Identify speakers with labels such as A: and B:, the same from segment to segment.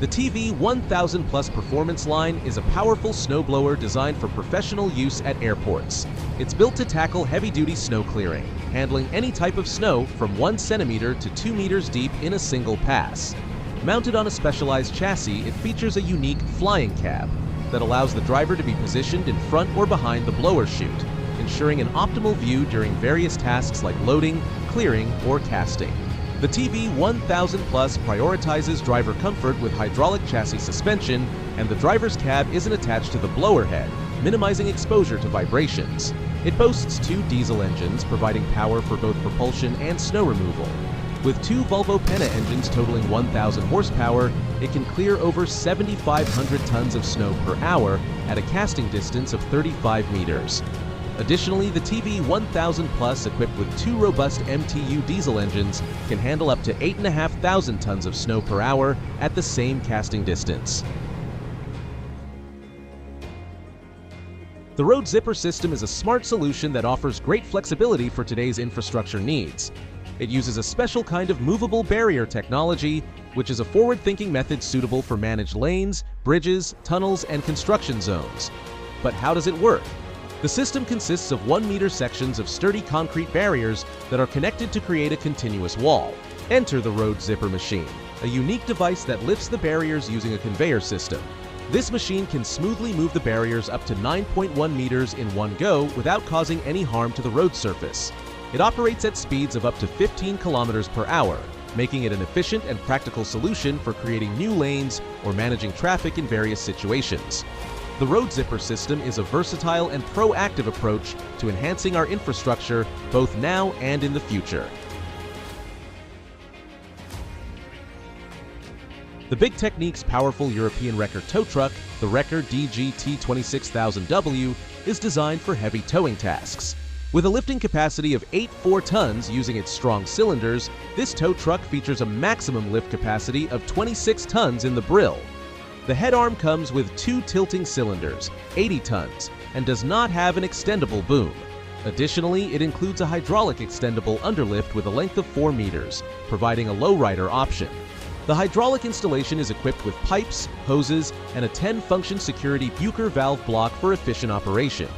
A: The TV1000 Plus Performance line is a powerful snowblower designed for professional use at airports. It's built to tackle heavy-duty snow clearing, handling any type of snow from 1 centimeter to 2 meters deep in a single pass. Mounted on a specialized chassis, it features a unique flying cab that allows the driver to be positioned in front or behind the blower chute, ensuring an optimal view during various tasks like loading, clearing, or casting. The TV1000 Plus prioritizes driver comfort with hydraulic chassis suspension, and the driver's cab isn't attached to the blower head, minimizing exposure to vibrations. It boasts 2 diesel engines providing power for both propulsion and snow removal. With 2 Volvo Penta engines totaling 1,000 horsepower, it can clear over 7,500 tons of snow per hour at a casting distance of 35 meters. Additionally, the TV1000 Plus, equipped with 2 robust MTU diesel engines, can handle up to 8,500 tons of snow per hour at the same casting distance. The Road Zipper system is a smart solution that offers great flexibility for today's infrastructure needs. It uses a special kind of movable barrier technology, which is a forward-thinking method suitable for managed lanes, bridges, tunnels, and construction zones. But how does it work? The system consists of 1-meter sections of sturdy concrete barriers that are connected to create a continuous wall. Enter the Road Zipper machine, a unique device that lifts the barriers using a conveyor system. This machine can smoothly move the barriers up to 9.1 meters in one go without causing any harm to the road surface. It operates at speeds of up to 15 kilometers per hour, making it an efficient and practical solution for creating new lanes or managing traffic in various situations. The Road Zipper system is a versatile and proactive approach to enhancing our infrastructure both now and in the future. The Big Technique's powerful European wrecker tow truck, the Wrecker DGT26000W, is designed for heavy towing tasks. With a lifting capacity of 84 tons using its strong cylinders, this tow truck features a maximum lift capacity of 26 tons in the brill. The head arm comes with 2 tilting cylinders, 80 tons, and does not have an extendable boom. Additionally, it includes a hydraulic extendable underlift with a length of 4 meters, providing a lowrider option. The hydraulic installation is equipped with pipes, hoses, and a 10-function security Bucher valve block for efficient operation.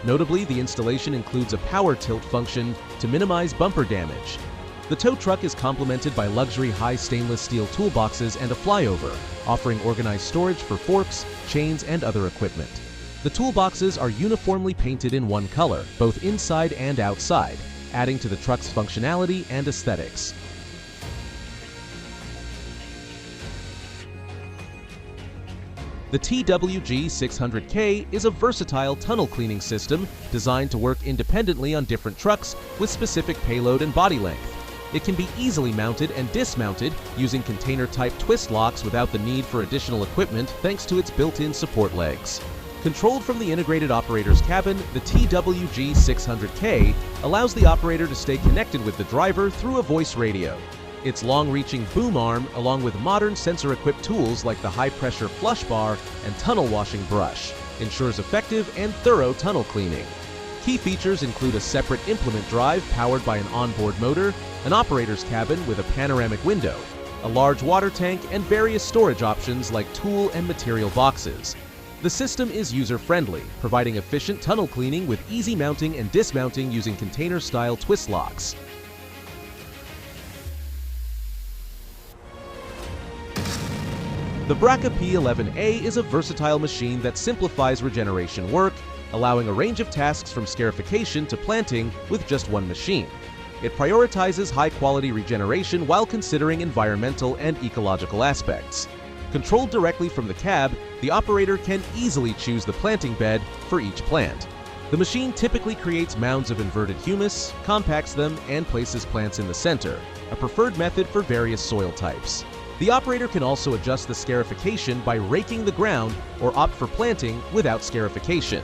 A: Notably, the installation includes a power tilt function to minimize bumper damage. The tow truck is complemented by luxury high stainless steel toolboxes and a flyover, offering organized storage for forks, chains, and other equipment. The toolboxes are uniformly painted in one color, both inside and outside, adding to the truck's functionality and aesthetics. The TWG600K is a versatile tunnel cleaning system designed to work independently on different trucks with specific payload and body length. It can be easily mounted and dismounted using container-type twist locks without the need for additional equipment thanks to its built-in support legs. Controlled from the integrated operator's cabin, the TWG600K allows the operator to stay connected with the driver through a voice radio. Its long-reaching boom arm, along with modern sensor-equipped tools like the high-pressure flush bar and tunnel washing brush, ensures effective and thorough tunnel cleaning. Key features include a separate implement drive powered by an onboard motor, an operator's cabin with a panoramic window, a large water tank, and various storage options like tool and material boxes. The system is user-friendly, providing efficient tunnel cleaning with easy mounting and dismounting using container-style twist locks. The Bracke P11A is a versatile machine that simplifies regeneration work, allowing a range of tasks from scarification to planting with just one machine. It prioritizes high-quality regeneration while considering environmental and ecological aspects. Controlled directly from the cab, the operator can easily choose the planting bed for each plant. The machine typically creates mounds of inverted humus, compacts them, and places plants in the center, a preferred method for various soil types. The operator can also adjust the scarification by raking the ground or opt for planting without scarification.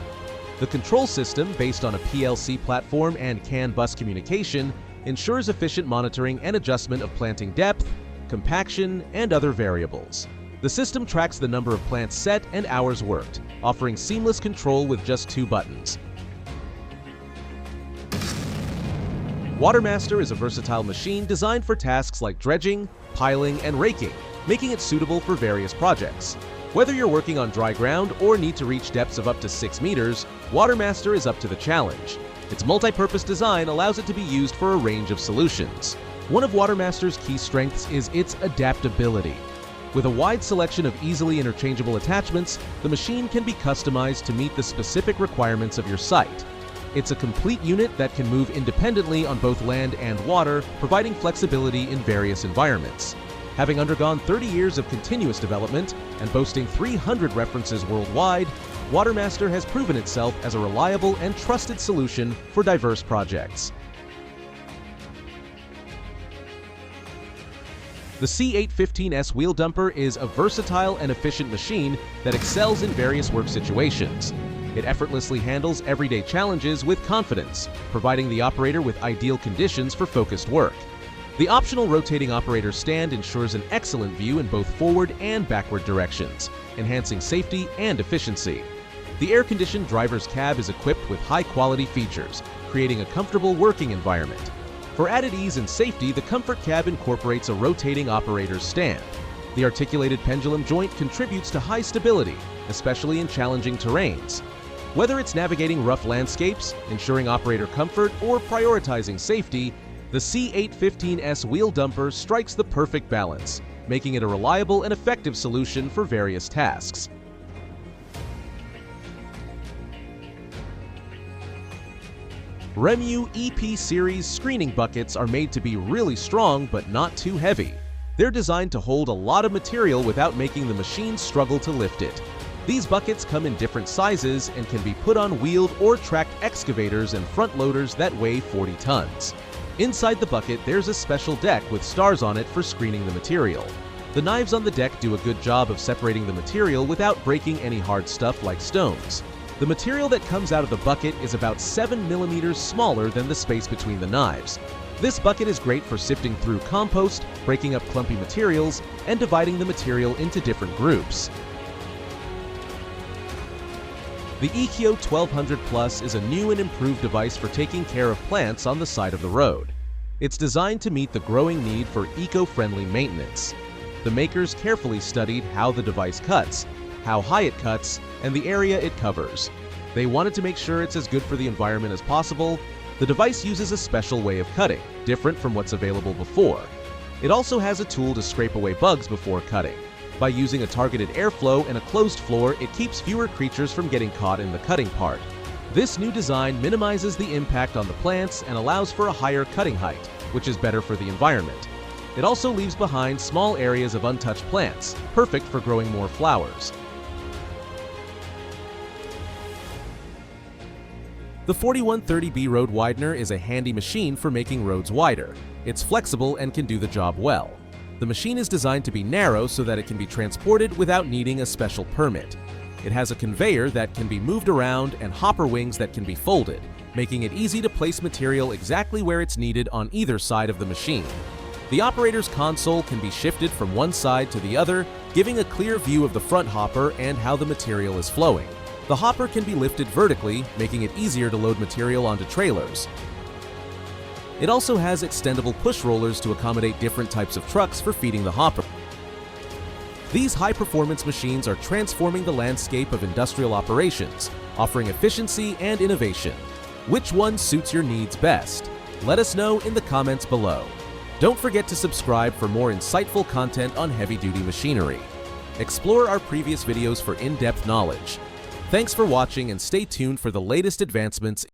A: The control system, based on a PLC platform and CAN bus communication, ensures efficient monitoring and adjustment of planting depth, compaction, and other variables. The system tracks the number of plants set and hours worked, offering seamless control with just 2 buttons. Watermaster is a versatile machine designed for tasks like dredging, piling, and raking, making it suitable for various projects. Whether you're working on dry ground or need to reach depths of up to 6 meters, Watermaster is up to the challenge. Its multi-purpose design allows it to be used for a range of solutions. One of Watermaster's key strengths is its adaptability. With a wide selection of easily interchangeable attachments, the machine can be customized to meet the specific requirements of your site. It's a complete unit that can move independently on both land and water, providing flexibility in various environments. Having undergone 30 years of continuous development and boasting 300 references worldwide, Watermaster has proven itself as a reliable and trusted solution for diverse projects. The C815S wheel dumper is a versatile and efficient machine that excels in various work situations. It effortlessly handles everyday challenges with confidence, providing the operator with ideal conditions for focused work. The optional rotating operator stand ensures an excellent view in both forward and backward directions, enhancing safety and efficiency. The air-conditioned driver's cab is equipped with high-quality features, creating a comfortable working environment. For added ease and safety, the Comfort Cab incorporates a rotating operator's stand. The articulated pendulum joint contributes to high stability, especially in challenging terrains. Whether it's navigating rough landscapes, ensuring operator comfort, or prioritizing safety, the C815S wheel dumper strikes the perfect balance, making it a reliable and effective solution for various tasks. REMU EP Series screening buckets are made to be really strong but not too heavy. They're designed to hold a lot of material without making the machine struggle to lift it. These buckets come in different sizes and can be put on wheeled or tracked excavators and front loaders that weigh 40 tons. Inside the bucket, there's a special deck with stars on it for screening the material. The knives on the deck do a good job of separating the material without breaking any hard stuff like stones. The material that comes out of the bucket is about 7 millimeters smaller than the space between the knives. This bucket is great for sifting through compost, breaking up clumpy materials, and dividing the material into different groups. The Ekio 1200 Plus is a new and improved device for taking care of plants on the side of the road. It's designed to meet the growing need for eco-friendly maintenance. The makers carefully studied how the device cuts, how high it cuts, and the area it covers. They wanted to make sure it's as good for the environment as possible. The device uses a special way of cutting, different from what's available before. It also has a tool to scrape away bugs before cutting. By using a targeted airflow and a closed floor, it keeps fewer creatures from getting caught in the cutting part. This new design minimizes the impact on the plants and allows for a higher cutting height, which is better for the environment. It also leaves behind small areas of untouched plants, perfect for growing more flowers. The 4130B Road Widener is a handy machine for making roads wider. It's flexible and can do the job well. The machine is designed to be narrow so that it can be transported without needing a special permit. It has a conveyor that can be moved around and hopper wings that can be folded, making it easy to place material exactly where it's needed on either side of the machine. The operator's console can be shifted from one side to the other, giving a clear view of the front hopper and how the material is flowing. The hopper can be lifted vertically, making it easier to load material onto trailers. It also has extendable push rollers to accommodate different types of trucks for feeding the hopper. These high-performance machines are transforming the landscape of industrial operations, offering efficiency and innovation. Which one suits your needs best? Let us know in the comments below. Don't forget to subscribe for more insightful content on heavy-duty machinery. Explore our previous videos for in-depth knowledge. Thanks for watching and stay tuned for the latest advancements